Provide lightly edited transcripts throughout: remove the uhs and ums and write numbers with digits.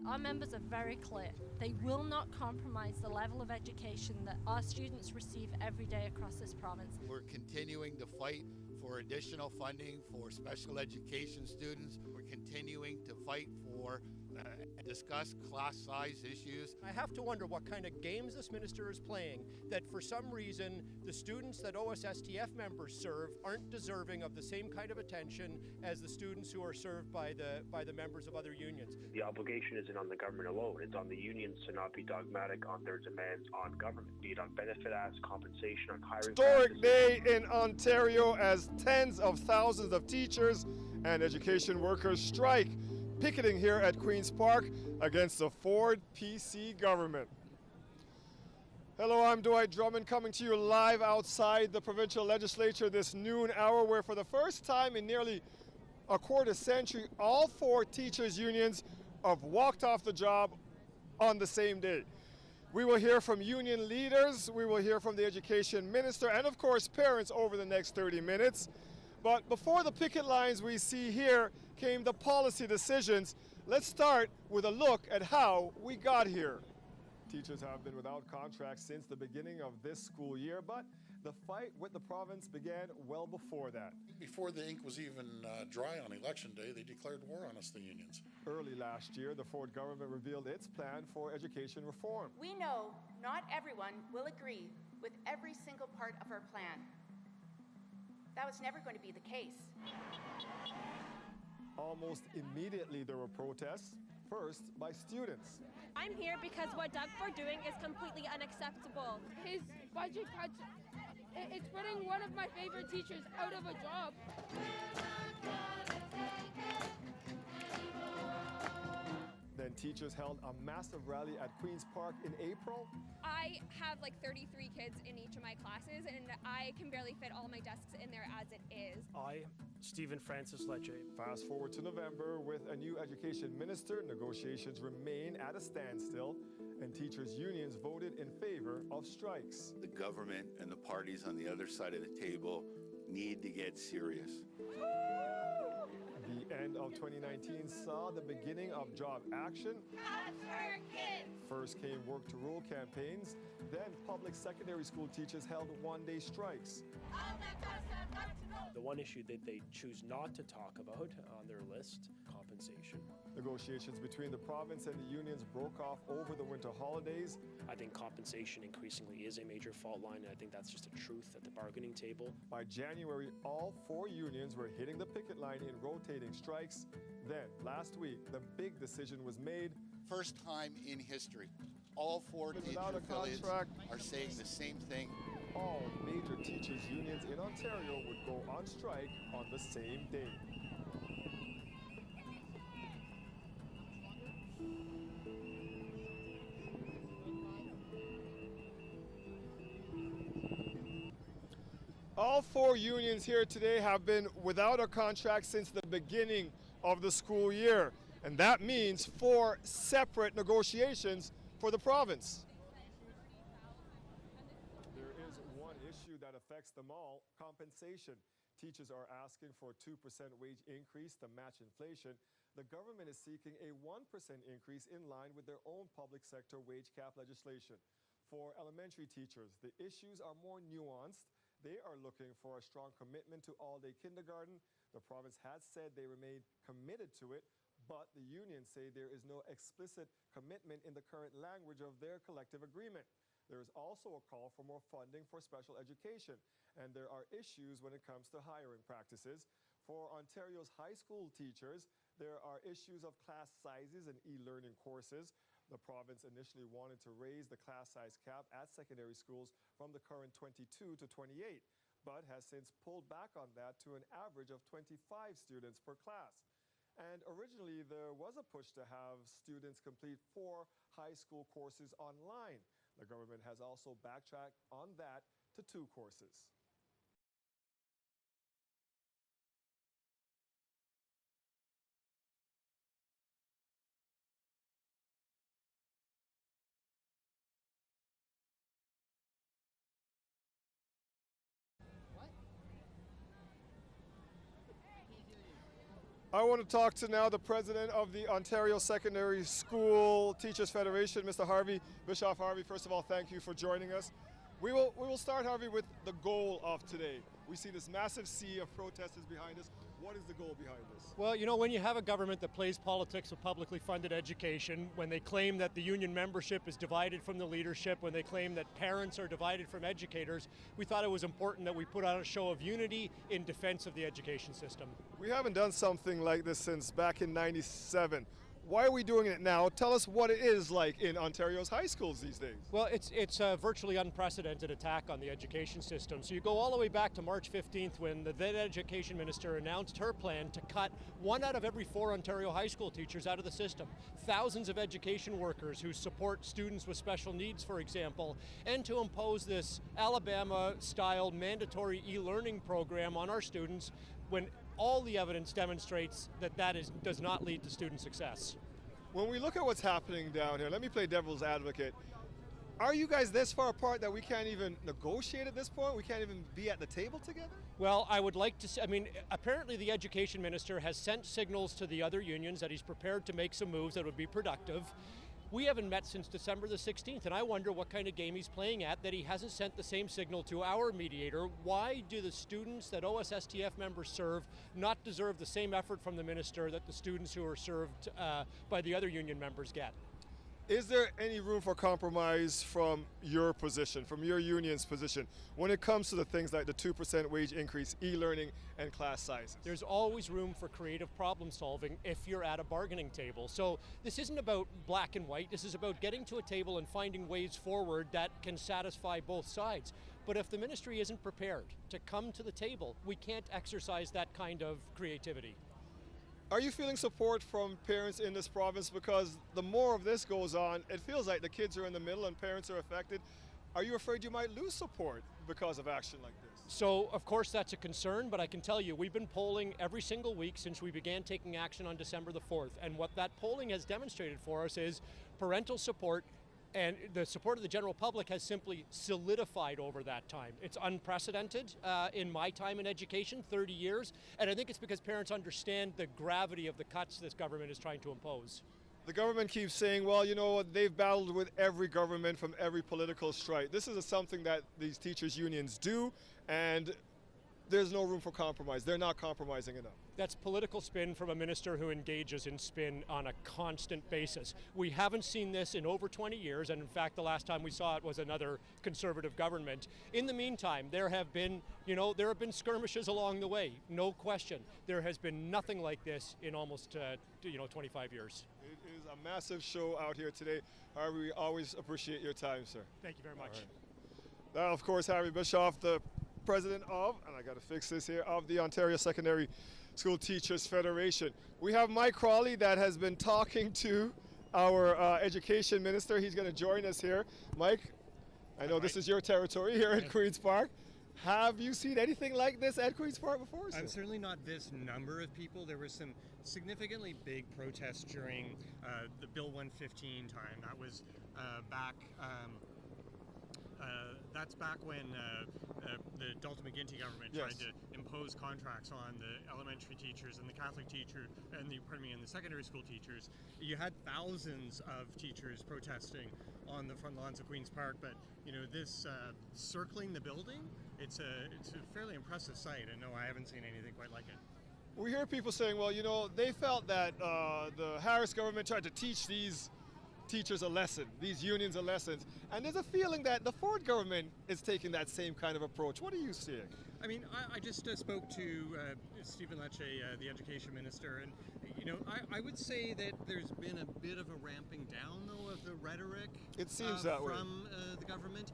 Our members are very clear. They will not compromise the level of education that our students receive every day across this province. We're continuing to fight for additional funding for special education students. We're continuing to fight for discuss class size issues. I have to wonder what kind of games this minister is playing, that for some reason the students that OSSTF members serve aren't deserving of the same kind of attention as the students who are served by the members of other unions. The obligation isn't on the government alone. It's on the unions to not be dogmatic on their demands on government, be it on benefit asks, compensation, on hiring. Historic day in Ontario as tens of thousands of teachers and education workers strike, picketing here at Queen's Park against the Ford PC government. Hello, I'm Dwight Drummond coming to you live outside the provincial legislature this noon hour, where for the first time in nearly a quarter century, all four teachers' unions have walked off the job on the same day. We will hear from union leaders, we will hear from the education minister, and of course parents over the next 30 minutes. But before the picket lines we see here came the policy decisions. Let's start with a look at how we got here. Teachers have been without contracts since the beginning of this school year, but the fight with the province began well before that. Before the ink was even dry on election day, they declared war on us, the unions. Early last year, the Ford government revealed its plan for education reform. We know not everyone will agree with every single part of our plan. That was never going to be the case. Almost immediately there were protests, first by students. I'm here because what Doug Ford doing is completely unacceptable. His budget cuts, it's putting one of my favorite teachers out of a job. Then teachers held a massive rally at Queen's Park in April. I have like 33 kids in each of my classes, and I can barely fit all my desks in there as it is. I, Stephen Francis Lecce. Fast forward to November, with a new education minister, negotiations remain at a standstill, and teachers' unions voted in favor of strikes. The government and the parties on the other side of the table need to get serious. The end of 2019 saw the beginning of job action. First came work to rule campaigns, then public secondary school teachers held one-day strikes. The one issue that they choose not to talk about on their list, compensation. Negotiations between the province and the unions broke off over the winter holidays. I think compensation increasingly is a major fault line, and I think that's just a truth at the bargaining table. By January, all four unions were hitting the picket line in rotating strikes. Then, last week, the big decision was made. First time in history, all four teacher affiliates are saying the same thing. All major teachers' unions in Ontario would go on strike on the same day. All four unions here today have been without a contract since the beginning of the school year, and that means 4 separate negotiations for the province. There is one issue that affects them all: compensation. Teachers are asking for a 2% wage increase to match inflation. The government is seeking a 1% increase in line with their own public sector wage cap legislation. For elementary teachers, the issues are more nuanced. They are looking for a strong commitment to all-day kindergarten. The province has said they remain committed to it, but the unions say there is no explicit commitment in the current language of their collective agreement. There is also a call for more funding for special education, and there are issues when it comes to hiring practices. For Ontario's high school teachers, there are issues of class sizes and e-learning courses. The province initially wanted to raise the class size cap at secondary schools from the current 22 to 28, but has since pulled back on that to an average of 25 students per class. And originally, there was a push to have students complete 4 high school courses online. The government has also backtracked on that to 2 courses. I want to talk to now the president of the Ontario Secondary School Teachers Federation, Mr. Harvey. Bischoff Harvey, first of all, thank you for joining us. We will start, Harvey, with the goal of today. We see this massive sea of protesters behind us. What is the goal behind this? Well, you know, when you have a government that plays politics with publicly funded education, when they claim that the union membership is divided from the leadership, when they claim that parents are divided from educators, we thought it was important that we put on a show of unity in defense of the education system. We haven't done something like this since back in '97. Why are we doing it now? Tell us what it is like in Ontario's high schools these days. Well, it's a virtually unprecedented attack on the education system. So you go all the way back to March 15th when the then education minister announced her plan to cut 1 out of every 4 Ontario high school teachers out of the system. Thousands of education workers who support students with special needs, for example, and to impose this Alabama-style mandatory e-learning program on our students when all the evidence demonstrates that does not lead to student success. When we look at what's happening down here, let me play devil's advocate. Are you guys this far apart that we can't even negotiate at this point? We can't even be at the table together? Well, I would like to say, apparently the education minister has sent signals to the other unions that he's prepared to make some moves that would be productive. We haven't met since December the 16th, and I wonder what kind of game he's playing at that he hasn't sent the same signal to our mediator. Why do the students that OSSTF members serve not deserve the same effort from the minister that the students who are served by the other union members get? Is there any room for compromise from your position, from your union's position, when it comes to the things like the 2% wage increase, e-learning, and class sizes? There's always room for creative problem solving if you're at a bargaining table. So this isn't about black and white. This is about getting to a table and finding ways forward that can satisfy both sides. But if the ministry isn't prepared to come to the table, we can't exercise that kind of creativity. Are you feeling support from parents in this province? Because the more of this goes on, it feels like the kids are in the middle and parents are affected. Are you afraid you might lose support because of action like this? So, of course, that's a concern, but I can tell you, we've been polling every single week since we began taking action on December the 4th. And what that polling has demonstrated for us is parental support, and the support of the general public has simply solidified over that time. It's unprecedented in my time in education, 30 years, and I think it's because parents understand the gravity of the cuts this government is trying to impose. The government keeps saying, well, you know, they've battled with every government from every political stripe. This is something that these teachers' unions do, and there's no room for compromise. They're not compromising enough. That's political spin from a minister who engages in spin on a constant basis. We haven't seen this in over 20 years, and in fact, the last time we saw it was another conservative government. In the meantime, there have been skirmishes along the way, no question. There has been nothing like this in almost 25 years. It is a massive show out here today. Harvey, we always appreciate your time, sir. Thank you very much. Right. Now, of course, Harvey Bischoff, the president of, and I got to fix this here, of the Ontario Secondary School Teachers Federation. We have Mike Crawley that has been talking to our education minister. He's going to join us here. Mike, I know this is your territory here at Queen's Park. Have you seen anything like this at Queen's Park before? Certainly not this number of people. There were some significantly big protests during the Bill 115 time. That was that's back when the Dalton McGuinty government tried to impose contracts on the elementary teachers and the Catholic teacher and the secondary school teachers. You had thousands of teachers protesting on the front lawns of Queen's Park, but this circling the building, it's a fairly impressive sight, and no, I haven't seen anything quite like it. We hear people saying, well, they felt that the Harris government tried to teach these teachers a lesson, these unions a lesson, and there's a feeling that the Ford government is taking that same kind of approach. What are you seeing? I just spoke to Stephen Lecce, the education minister, and I would say that there's been a bit of a ramping down, though, of the rhetoric. It seems that way from the government.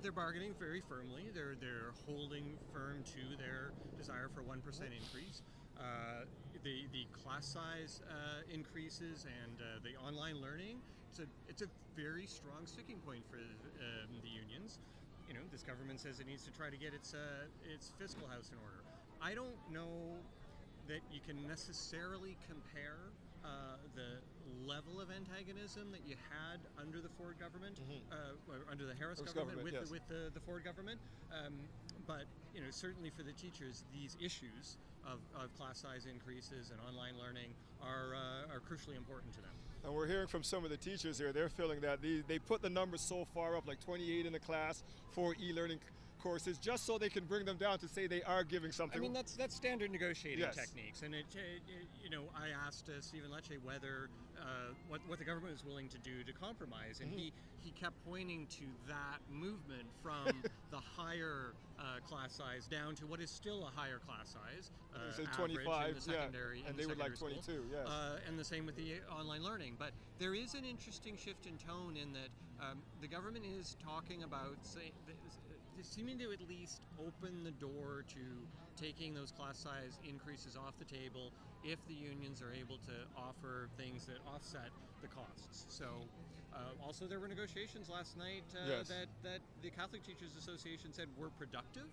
They're bargaining very firmly. They're holding firm to their desire for 1% increase. The class size increases and the online learning, it's a very strong sticking point for the unions. This government says it needs to try to get its fiscal house in order. I don't know that you can necessarily compare the level of antagonism that you had under the Ford government, or under the Harris government with the Ford government, but certainly for the teachers, these issues of class size increases and online learning are crucially important to them. And we're hearing from some of the teachers here, they're feeling that they put the numbers so far up, like 28 in the class for e-learning courses, just so they can bring them down to say they are giving something. I mean, that's standard negotiating Yes. techniques, and I asked Stephen Lecce whether what the government was willing to do to compromise, and he kept pointing to that movement from the higher class size down to what is still a higher class size, say average 25, in the secondary, and they would like 22, school. yes. And the same with the online learning. But there is an interesting shift in tone in that the government is talking about seeming to at least open the door to taking those class size increases off the table if the unions are able to offer things that offset the costs. So also there were negotiations last night Yes. that the Catholic Teachers Association said were productive,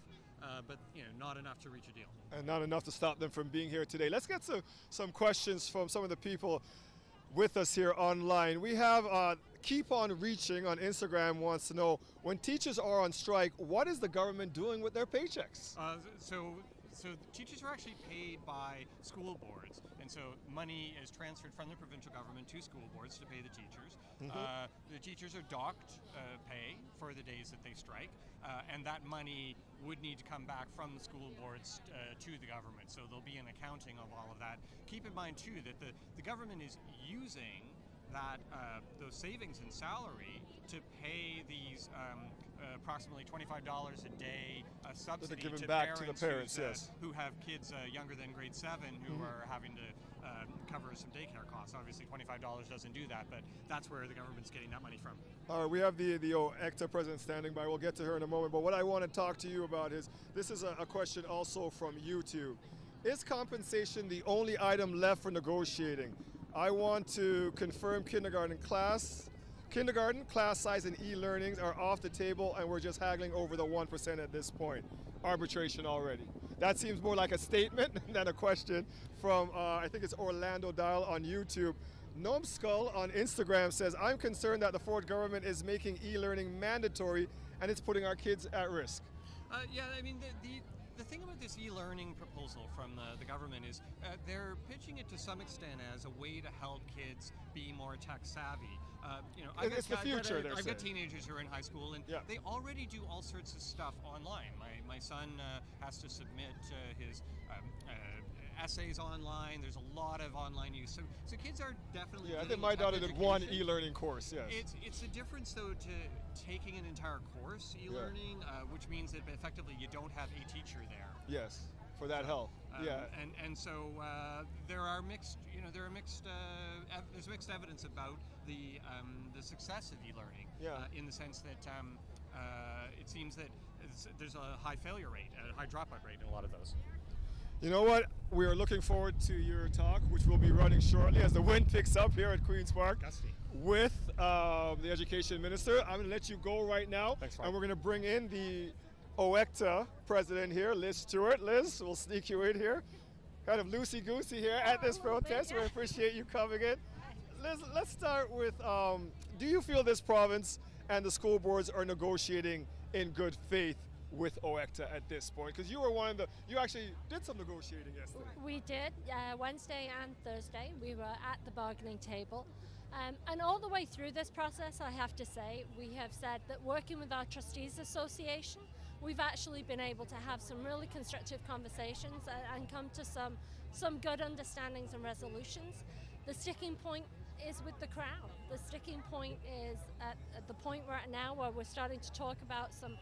but not enough to reach a deal. And not enough to stop them from being here today. Let's get some questions from some of the people with us here online. We have Keep On Reaching on Instagram wants to know, when teachers are on strike, what is the government doing with their paychecks? So teachers are actually paid by school boards, and so money is transferred from the provincial government to school boards to pay the teachers. The teachers are docked pay for the days that they strike, and that money would need to come back from the school boards to the government. So there'll be an accounting of all of that. Keep in mind too that the government is using those savings in salary to pay these approximately $25 a day subsidy given to back to the parents, yes. who have kids younger than grade 7 who are having to cover some daycare costs. Obviously $25 doesn't do that, but that's where the government's getting that money from. All right, we have the OECTA president standing by. We'll get to her in a moment, but what I want to talk to you about is, this is a question also from YouTube. Is compensation the only item left for negotiating? I want to confirm kindergarten class size and e-learnings are off the table, and we're just haggling over the 1% at this point. Arbitration already. That seems more like a statement than a question from, I think it's Orlando Dial on YouTube. Gnome Skull on Instagram says, I'm concerned that the Ford government is making e-learning mandatory and it's putting our kids at risk. Yeah, I mean, the thing about this e-learning proposal from the government is they're pitching it to some extent as a way to help kids be more tech savvy. It's the future, I've got teenagers who are in high school, and they already do all sorts of stuff online. My son has to submit his essays online. There's a lot of online use. So kids are definitely. Yeah, I think my daughter did one e-learning course. Yes. It's a difference though to taking an entire course e-learning, which means that effectively you don't have a teacher there. Yes, for that help. And so there are mixed. There's mixed evidence about the success of e-learning. In the sense that it seems that there's a high failure rate, a high dropout rate in a lot of those. You know what? We are looking forward to your talk, which will be running shortly as the wind picks up here at Queen's Park. Gusty. With the Education Minister. I'm going to let you go right now. Thanks, and we're going to bring in the OECTA president here, Liz Stewart. Liz, we'll sneak you in here. Kind of loosey-goosey here at this protest. We appreciate you coming in. Liz, let's start with, do you feel this province and the school boards are negotiating in good faith with OECTA at this point? Because you were you actually did some negotiating yesterday. We did, Wednesday and Thursday. We were at the bargaining table. And all the way through this process, I have to say, we have said that working with our Trustees Association, we've actually been able to have some really constructive conversations and come to some good understandings and resolutions. The sticking point is with the Crown. The sticking point is at the point we're at now, where we're starting to talk about some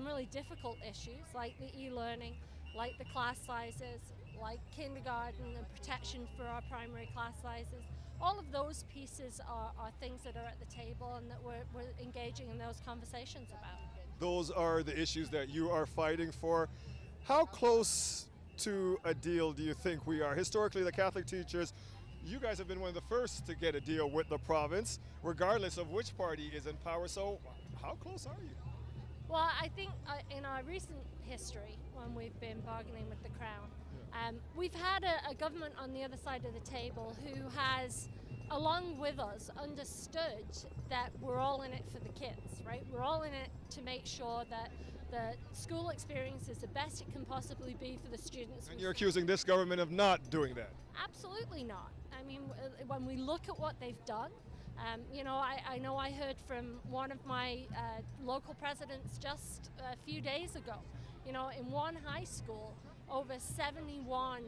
really difficult issues like the e-learning, like the class sizes, like kindergarten and protection for our primary class sizes. All of those pieces are things that are at the table and that we're engaging in those conversations about. Those are the issues that you are fighting for. How close to a deal do you think we are? Historically, the Catholic teachers, you guys have been one of the first to get a deal with the province, regardless of which party is in power. So how close are you? Well, I think in our recent history, when we've been bargaining with the Crown, we've had a government on the other side of the table who has along with us, understood that we're all in it for the kids, right? We're all in it to make sure that the school experience is the best it can possibly be for the students. And you're accusing this government of not doing that? Absolutely not. I mean, when we look at what they've done, I know I heard from one of my local presidents just a few days ago, in one high school, over 71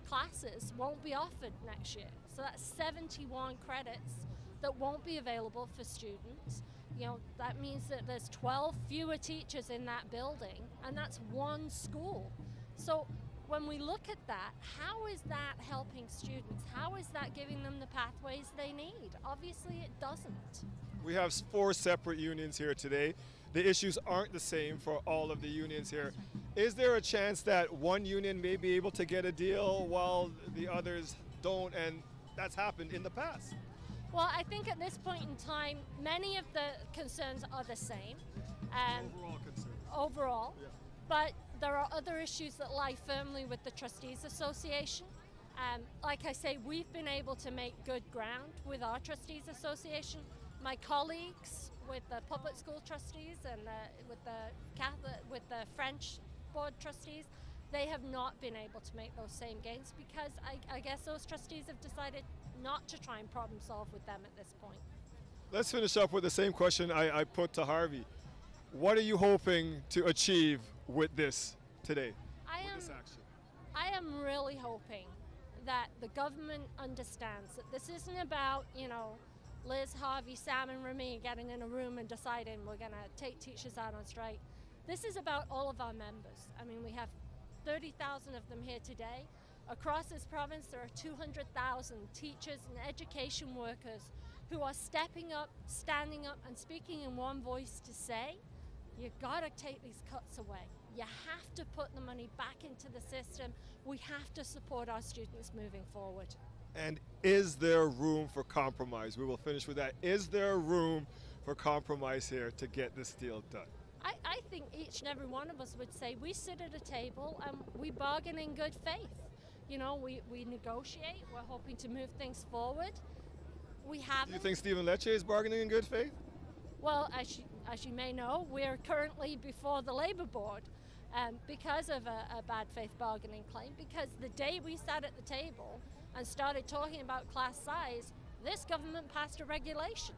classes won't be offered next year. So that's 71 credits that won't be available for students. That means that there's 12 fewer teachers in that building, and that's one school. So when we look at that, how is that helping students? How is that giving them the pathways they need? Obviously it doesn't. We have 4 separate unions here today. The issues aren't the same for all of the unions here. Is there a chance that one union may be able to get a deal while the others don't, and that's happened in the past? Well, I think at this point in time, many of the concerns are the same. Overall concerns. Overall. Yeah. But there are other issues that lie firmly with the Trustees Association. Like I say, we've been able to make good ground with our Trustees Association. My colleagues with the public school trustees and with the French board trustees, they have not been able to make those same gains because I guess those trustees have decided not to try and problem solve with them at this point. Let's finish up with the same question I put to Harvey. What are you hoping to achieve with this today, with this action? I am really hoping that the government understands that this isn't about, Liz, Harvey, Sam and Remy getting in a room and deciding we're going to take teachers out on strike. This is about all of our members. I mean, we have 30,000 of them here today. Across this province, there are 200,000 teachers and education workers who are stepping up, standing up, and speaking in one voice to say, you gotta take these cuts away. You have to put the money back into the system. We have to support our students moving forward. And is there room for compromise? We will finish with that. Is there room for compromise here to get this deal done? I think each and every one of us would say we sit at a table and we bargain in good faith. We negotiate. We're hoping to move things forward. We haven't. Do you think Stephen Lecce is bargaining in good faith? Well, as you may know, we're currently before the Labour Board because of a bad faith bargaining claim, because the day we sat at the table and started talking about class size, this government passed a regulation.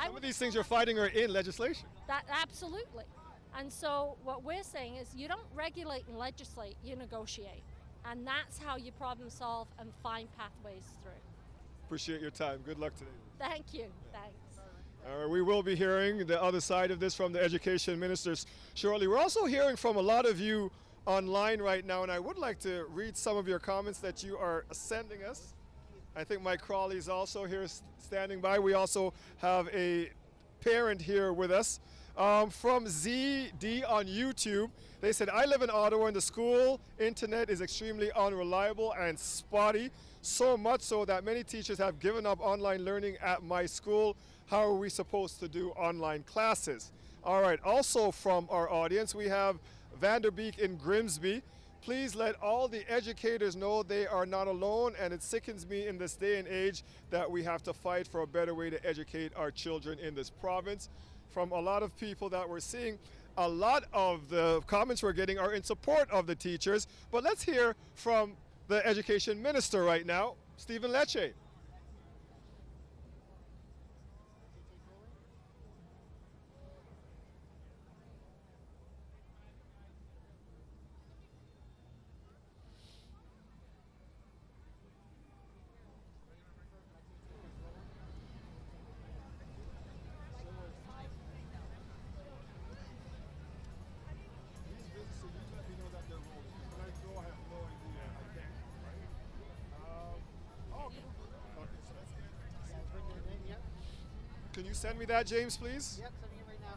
Some of these things you're fighting are in legislation. Absolutely. And so what we're saying is you don't regulate and legislate, you negotiate. And that's how you problem solve and find pathways through. Appreciate your time. Good luck today. Thank you. Thanks. All right, we will be hearing the other side of this from the education ministers shortly. We're also hearing from a lot of you online right now, and I would like to read some of your comments that you are sending us. I think Mike Crawley is also here standing by. We also have a parent here with us. From ZD on YouTube, they said, I live in Ottawa and the school internet is extremely unreliable and spotty, so much so that many teachers have given up online learning at my school. How are we supposed to do online classes? All right, also from our audience, we have Vanderbeek in Grimsby. Please let all the educators know they are not alone, and it sickens me in this day and age that we have to fight for a better way to educate our children in this province. From a lot of people that we're seeing, a lot of the comments we're getting are in support of the teachers, but let's hear from the education minister right now, Stephen Lecce. Can you send me that, James, please? Yep, sending it right now.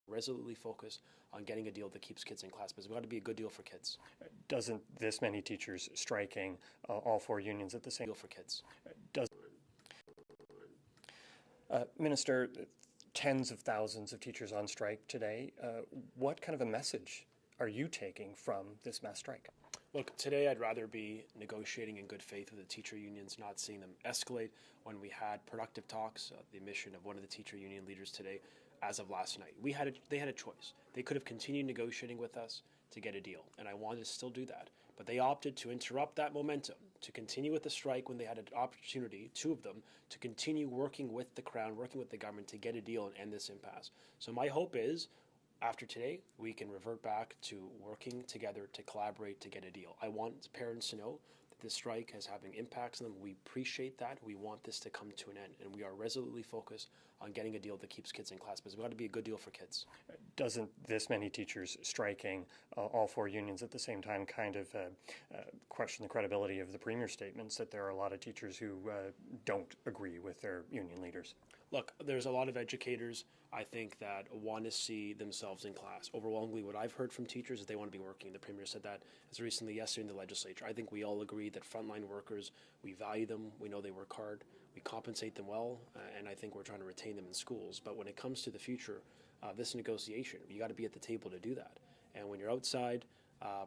Resolutely focus on getting a deal that keeps kids in class, because we've got to be a good deal for kids. Doesn't this many teachers striking, all 4 unions at the same deal for kids? Minister, tens of thousands of teachers on strike today. What kind of a message are you taking from this mass strike? Look, today I'd rather be negotiating in good faith with the teacher unions, not seeing them escalate. When we had productive talks, the admission of one of the teacher union leaders today, as of last night, they had a choice. They could have continued negotiating with us to get a deal, and I wanted to still do that. But they opted to interrupt that momentum, to continue with the strike when they had an opportunity, two of them, to continue working with the Crown, working with the government to get a deal and end this impasse. So my hope is, after today, we can revert back to working together to collaborate to get a deal. I want parents to know that this strike is having impacts on them. We appreciate that. We want this to come to an end, and we are resolutely focused on getting a deal that keeps kids in class, because it's got to be a good deal for kids. Doesn't this many teachers striking, all four unions at the same time, kind of question the credibility of the Premier's statements that there are a lot of teachers who don't agree with their union leaders? Look, there's a lot of educators, I think, that want to see themselves in class. Overwhelmingly, what I've heard from teachers is they want to be working. The Premier said that as recently yesterday in the Legislature. I think we all agree that frontline workers, we value them, we know they work hard, we compensate them well, and I think we're trying to retain them in schools. But when it comes to the future of this negotiation, you got to be at the table to do that. And when you're outside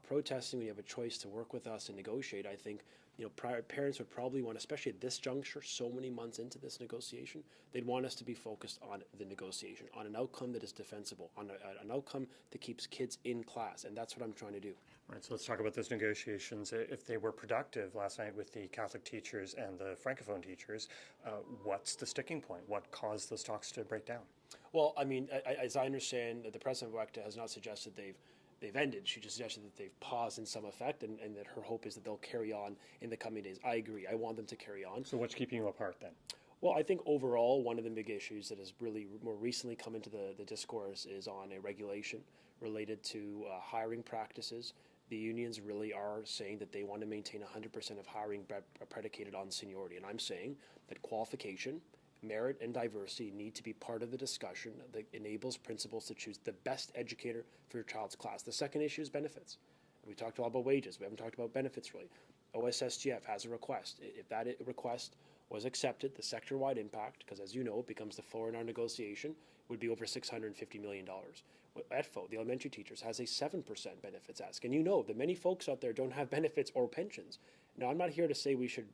protesting, when you have a choice to work with us and negotiate, I think parents would probably want, especially at this juncture, so many months into this negotiation, they'd want us to be focused on the negotiation, on an outcome that is defensible, on an outcome that keeps kids in class, and that's what I'm trying to do. Right, so let's talk about those negotiations. If they were productive last night with the Catholic teachers and the Francophone teachers, what's the sticking point? What caused those talks to break down? Well, I mean, as I understand, the President of OECTA has not suggested they've ended. She just suggested that they've paused in some effect, and that her hope is that they'll carry on in the coming days. I agree. I want them to carry on. So what's keeping you apart then? Well, I think overall, one of the big issues that has really more recently come into the discourse is on a regulation related to hiring practices. The unions really are saying that they want to maintain 100% of hiring predicated on seniority. And I'm saying that qualification, merit, and diversity need to be part of the discussion that enables principals to choose the best educator for your child's class. The second issue is benefits. We talked a lot about wages. We haven't talked about benefits really. OSSTF has a request. If that request was accepted, the sector-wide impact, because as you know, it becomes the floor in our negotiation, would be over $650 million. ETFO, the elementary teachers, has a 7% benefits ask. And you know that many folks out there don't have benefits or pensions. Now, I'm not here to say we should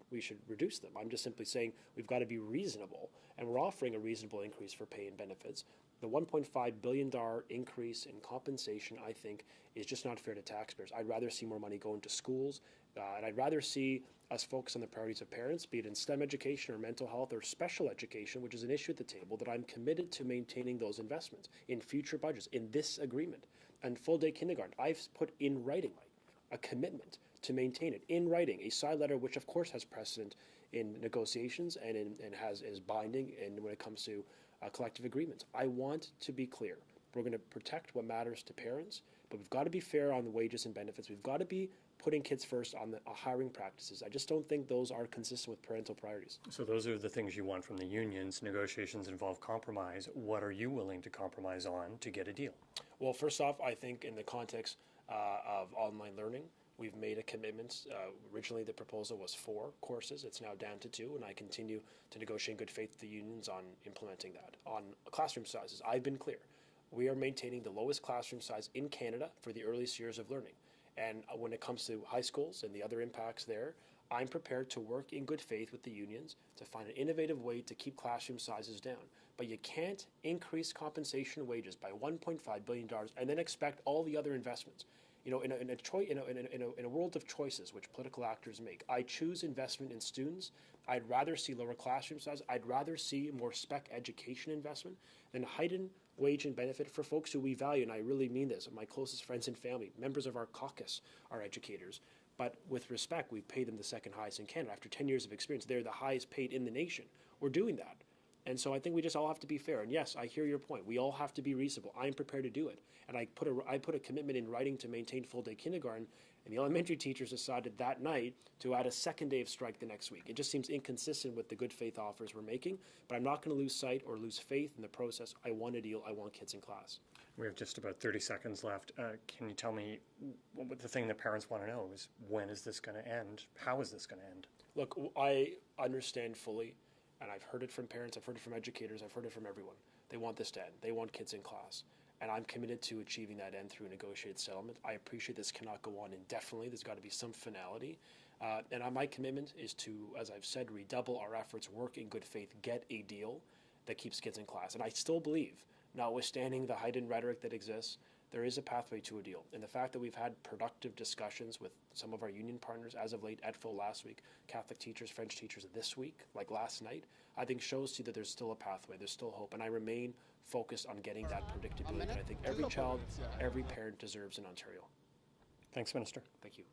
reduce them. I'm just simply saying we've got to be reasonable, and we're offering a reasonable increase for pay and benefits. The $1.5 billion increase in compensation, I think, is just not fair to taxpayers. I'd rather see more money go into schools, and I'd rather see us focus on the priorities of parents, be it in STEM education or mental health or special education, which is an issue at the table, that I'm committed to maintaining those investments in future budgets, in this agreement. And full-day kindergarten, I've put in writing a commitment to maintain it in writing, a side letter which of course has precedent in negotiations and is binding and when it comes to collective agreements. I want to be clear. We're going to protect what matters to parents, but we've got to be fair on the wages and benefits. We've got to be putting kids first on the hiring practices. I just don't think those are consistent with parental priorities. So those are the things you want from the unions. Negotiations involve compromise. What are you willing to compromise on to get a deal? Well, first off, I think in the context of online learning, we've made a commitment. Originally, the proposal was 4 courses. It's now down to 2, and I continue to negotiate in good faith with the unions on implementing that. On classroom sizes, I've been clear. We are maintaining the lowest classroom size in Canada for the earliest years of learning. And when it comes to high schools and the other impacts there, I'm prepared to work in good faith with the unions to find an innovative way to keep classroom sizes down. But you can't increase compensation wages by $1.5 billion and then expect all the other investments. You know, in a world of choices which political actors make, I choose investment in students. I'd rather see lower classroom size. I'd rather see more spec education investment than heightened wage and benefit for folks who we value, and I really mean this. My closest friends and family, members of our caucus, are educators. But with respect, we pay them the second highest in Canada. After 10 years of experience, they're the highest paid in the nation. We're doing that. And so I think we just all have to be fair. And yes, I hear your point. We all have to be reasonable. I'm prepared to do it. And I put a commitment in writing to maintain full-day kindergarten, and the elementary teachers decided that night to add a second day of strike the next week. It just seems inconsistent with the good faith offers we're making, but I'm not going to lose sight or lose faith in the process. I want a deal. I want kids in class. We have just about 30 seconds left. Can you tell me what the thing that parents want to know is, when is this going to end? How is this going to end? Look, I understand fully, and I've heard it from parents, I've heard it from educators, I've heard it from everyone. They want this to end. They want kids in class. And I'm committed to achieving that end through a negotiated settlement. I appreciate this cannot go on indefinitely. There's got to be some finality. And my commitment is to, as I've said, redouble our efforts, work in good faith, get a deal that keeps kids in class. And I still believe, notwithstanding the heightened rhetoric that exists, there is a pathway to a deal. And the fact that we've had productive discussions with some of our union partners as of late, EDFO last week, Catholic teachers, French teachers this week, like last night, I think shows you that there's still a pathway, there's still hope. And I remain focused on getting that predictability that I think every child, every parent deserves in Ontario. Thanks, Minister. Thank you.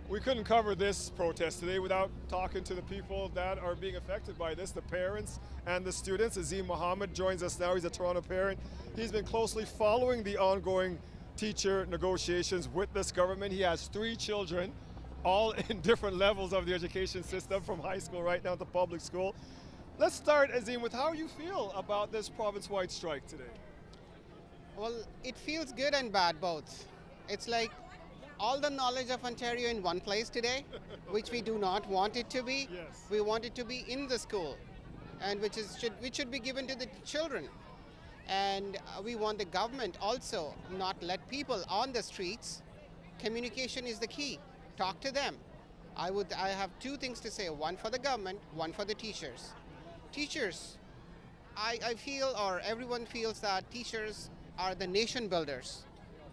We couldn't cover this protest today without talking to the people that are being affected by this, the parents and the students. Azim Mohammed joins us now. He's a Toronto parent. He's been closely following the ongoing teacher negotiations with this government. He has 3 children, all in different levels of the education system, from high school right now to public school. Let's start, Azim, with how you feel about this province-wide strike today. Well, it feels good and bad both. It's like all the knowledge of Ontario in one place today, which we do not want it to be. Yes. We want it to be in the school, and which should be given to the children. And we want the government also not let people on the streets. Communication is the key. Talk to them. I have 2 things to say, one for the government, one for the teachers. Teachers, I feel, or everyone feels, that teachers are the nation builders.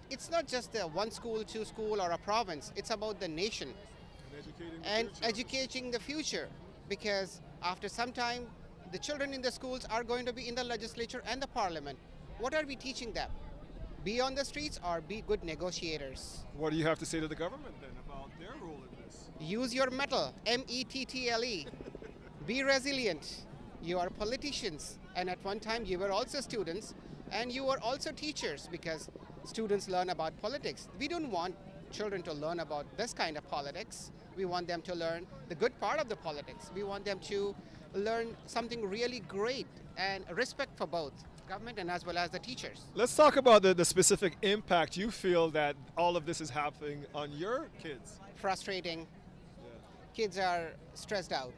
It's not just the one school, 2 school, or a province. It's about the nation and educating the future, because after some time, the children in the schools are going to be in the legislature and the parliament. What are we teaching them? Be on the streets or be good negotiators? What do you have to say to the government then about their role in this? Use your mettle, METTLE. Be resilient. You are politicians, and at one time you were also students, and you were also teachers, because students learn about politics. We don't want children to learn about this kind of politics. We want them to learn the good part of the politics. We want them to learn something really great, and respect for both government and as well as the teachers. Let's talk about the specific impact you feel that all of this is happening on your kids. Frustrating. Kids are stressed out.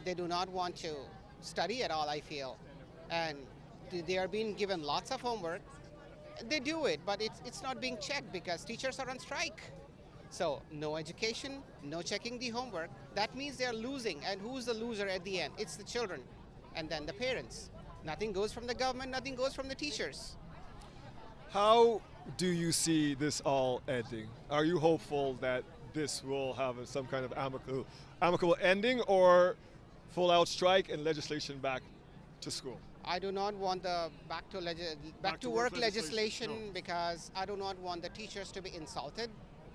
They do not want to study at all, I feel. And they are being given lots of homework. They do it, but it's not being checked because teachers are on strike. So no education, no checking the homework. That means they're losing. And who's the loser at the end? It's the children and then the parents. Nothing goes from the government, nothing goes from the teachers. How do you see this all ending? Are you hopeful that this will have some kind of amicable ending, or full out strike and legislation back to school? I do not want the back to work legislation no. Because I do not want the teachers to be insulted.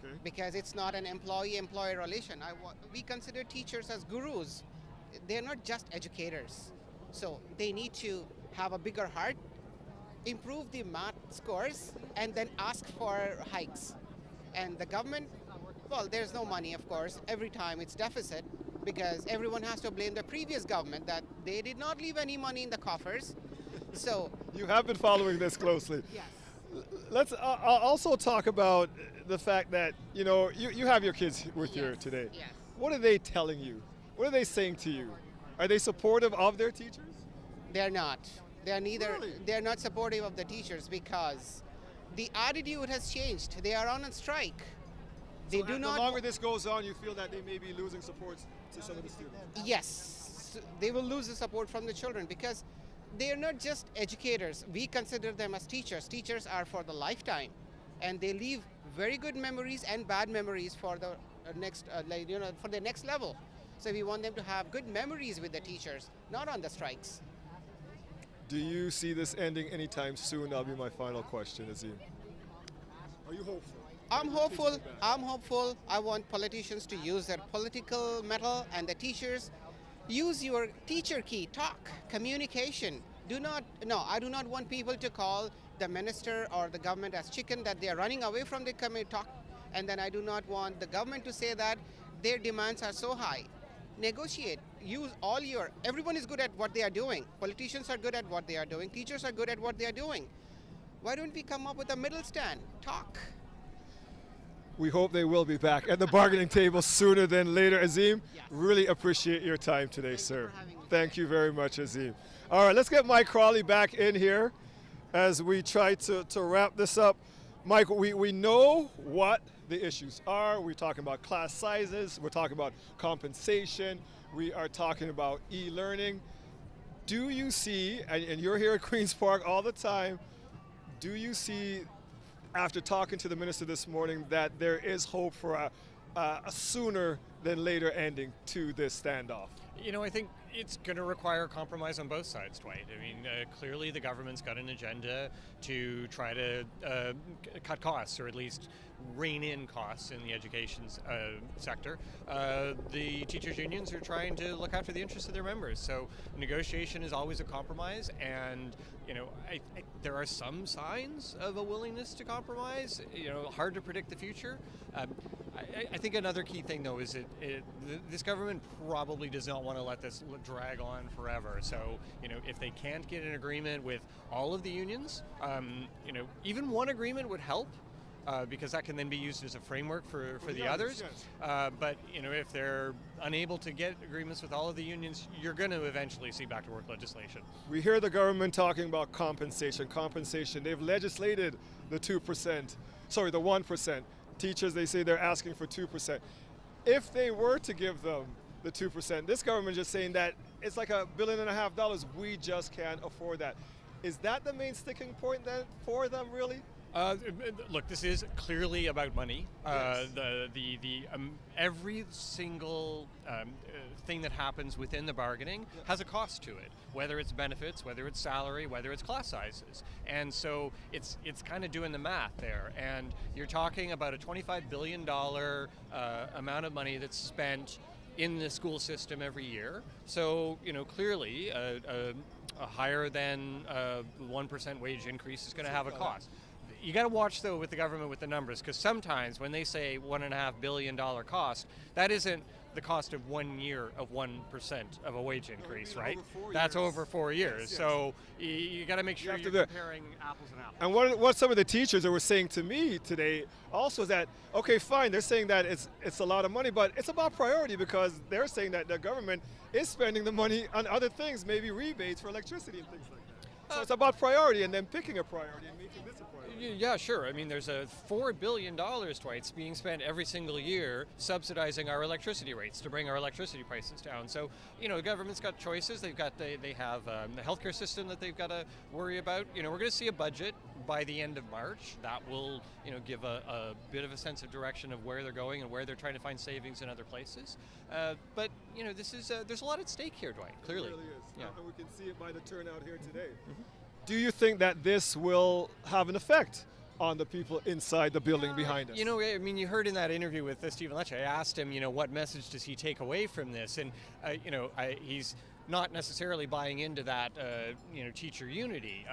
Okay. Because it's not an employee-employee relation. We consider teachers as gurus. They're not just educators. So they need to have a bigger heart, improve the math scores, and then ask for hikes. And the government, well, there's no money, of course. Every time it's deficit, because everyone has to blame the previous government that they did not leave any money in the coffers. So you have been following this closely. Yes. Let's also talk about the fact that you have your kids with you today. Yes. What are they telling you? What are they saying to you? Are they supportive of their teachers? They're not. They're neither. Really? They're not supportive of the teachers because the attitude has changed. They are on a strike. They do not. The longer this goes on, you feel that they may be losing support to some of the students. Yes, they will lose the support from the children because they are not just educators. We consider them as teachers. Teachers are for the lifetime, and they leave very good memories and bad memories for the for the next level. So we want them to have good memories with the teachers, not on the strikes. Do you see this ending anytime soon? That'll be my final question, Azim. Are you hopeful? I'm hopeful. I'm hopeful. I want politicians to use their political mettle, and the teachers use your teacher key, talk, communication. I do not want people to call the minister or the government as chicken, that they are running away from the talk. And then I do not want the government to say that their demands are so high. Negotiate. Use everyone is good at what they are doing. Politicians are good at what they are doing. Teachers are good at what they are doing. Why don't we come up with a middle stand? Talk. we hope they will be back at the bargaining table sooner than later. Azim, really appreciate your time today, sir. Thank you very much, Azim. All right, let's get Mike Crawley back in here as we try to wrap this up. Mike, we know what the issues are. We're talking about class sizes. We're talking about compensation. We are talking about e-learning. Do you see, and you're here at Queen's Park all the time, do you see, after talking to the minister this morning, that there is hope for a sooner than later ending to this standoff? You know, I think it's going to require compromise on both sides, Dwight. I mean, clearly the government's got an agenda to try to cut costs, or at least rein in costs in the education sector. The teachers' unions are trying to look after the interests of their members. So negotiation is always a compromise, and you know, there are some signs of a willingness to compromise. You know, hard to predict the future. I think another key thing, though, is this government probably does not want to let this drag on forever. So, you know, if they can't get an agreement with all of the unions, you know, even one agreement would help. Because that can then be used as a framework for the others. Yes. But you know, if they're unable to get agreements with all of the unions, you're going to eventually see back to work legislation. We hear the government talking about compensation. They've legislated the 2%, sorry, the 1%. Teachers, they say they're asking for 2%. If they were to give them the 2%, this government is just saying that it's like $1.5 billion. We just can't afford that. Is that the main sticking point then for them, really? Look, this is clearly about money. Yes. Every single thing that happens within the bargaining has a cost to it, whether it's benefits, whether it's salary, whether it's class sizes. And so it's kind of doing the math there. And you're talking about a $25 billion amount of money that's spent in the school system every year. So, you know, clearly a higher than 1% wage increase is going to have a cost. You got to watch, though, with the government with the numbers, because sometimes when they say $1.5 billion cost, that isn't the cost of 1 year of 1% of a wage increase, right? That's over 4 years. Yes, yes. So you got to make sure you're comparing apples and apples. And what some of the teachers that were saying to me today also is that, okay, fine, they're saying that it's a lot of money, but it's about priority, because they're saying that the government is spending the money on other things, maybe rebates for electricity and things like that. So it's about priority, and then picking a priority and making this a priority. Yeah, sure. I mean, there's a $4 billion, Dwight, being spent every single year subsidizing our electricity rates to bring our electricity prices down. So, you know, the government's got choices. They have the healthcare system that they've got to worry about. You know, we're going to see a budget by the end of March that will, you know, give a bit of a sense of direction of where they're going and where they're trying to find savings in other places. But, you know, this is there's a lot at stake here, Dwight, clearly. It really is. Yeah. And we can see it by the turnout here today. Mm-hmm. Do you think that this will have an effect on the people inside the building behind us? You know, I mean, you heard in that interview with Stephen Lecce, I asked him, you know, what message does he take away from this? And, you know, he's not necessarily buying into that, you know, teacher unity.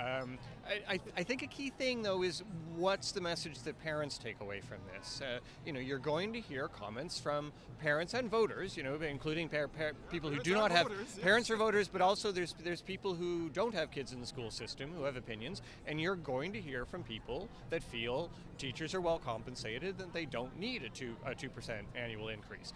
I think a key thing, though, is what's the message that parents take away from this? You know, you're going to hear comments from parents and voters, you know, including people who do not have parents or voters, but also there's people who don't have kids in the school system who have opinions, and you're going to hear from people that feel teachers are well compensated, that they don't need a 2% annual increase.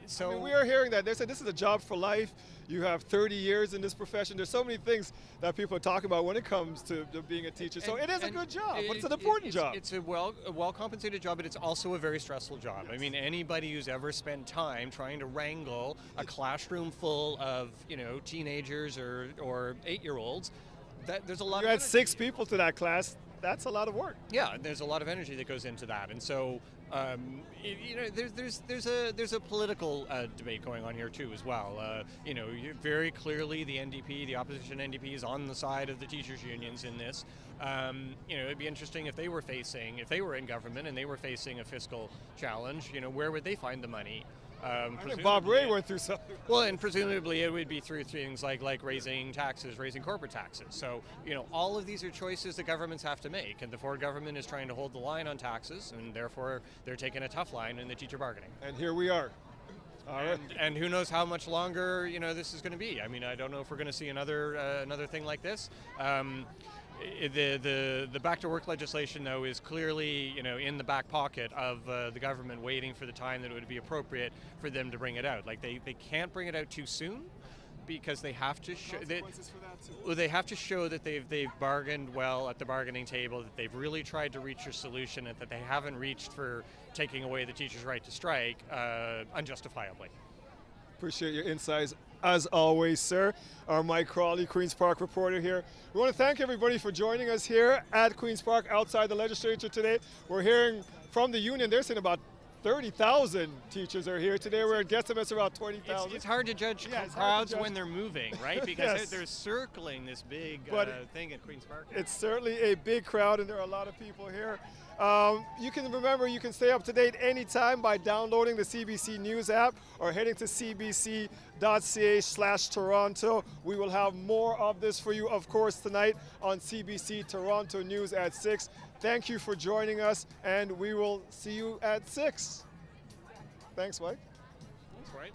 So I mean, we are hearing that. They said this is a job for life. You have 30 years in this profession. There's so many things that people are talking about when it comes to being a teacher. So it is a good job, but it's an important job. It's a well-compensated job, but it's also a very stressful job. Yes. I mean, anybody who's ever spent time trying to wrangle a classroom full of, you know, teenagers or 8-year-olds, there's a lot. You had 6 people to that class. That's a lot of work. Yeah, there's a lot of energy that goes into that, and so you know, there's a political debate going on here too as well. You know, very clearly the NDP, the opposition NDP, is on the side of the teachers' unions in this. You know, it'd be interesting if they were in government and they were facing a fiscal challenge. You know, where would they find the money? I think Bob Ray went through something. Well, and presumably it would be through things like raising taxes, raising corporate taxes. So, you know, all of these are choices that governments have to make, and the Ford government is trying to hold the line on taxes, and therefore they're taking a tough line in the teacher bargaining. And here we are. All right. And who knows how much longer, you know, this is going to be. I mean, I don't know if we're going to see another thing like this. The back to work legislation, though, is clearly, in the back pocket of the government, waiting for the time that it would be appropriate for them to bring it out. Like they can't bring it out too soon, because they have to show they have to show that they've bargained well at the bargaining table, that they've really tried to reach a solution, and that they haven't reached for taking away the teachers' right to strike unjustifiably. Appreciate your insights as always, sir. Our Mike Crawley, Queen's Park reporter here. We want to thank everybody for joining us here at Queen's Park outside the legislature today. We're hearing from the union, they're saying about 30,000 teachers are here today. We're at guesstimates around 20,000. It's hard to judge crowds when they're moving, right? Because they're circling this big thing at Queen's Park. It's certainly a big crowd, and there are a lot of people here. You can stay up to date anytime by downloading the CBC News app or heading to cbc.ca/Toronto. We will have more of this for you, of course, tonight on CBC Toronto News at 6. Thank you for joining us, and we will see you at 6. Thanks, Mike. That's right.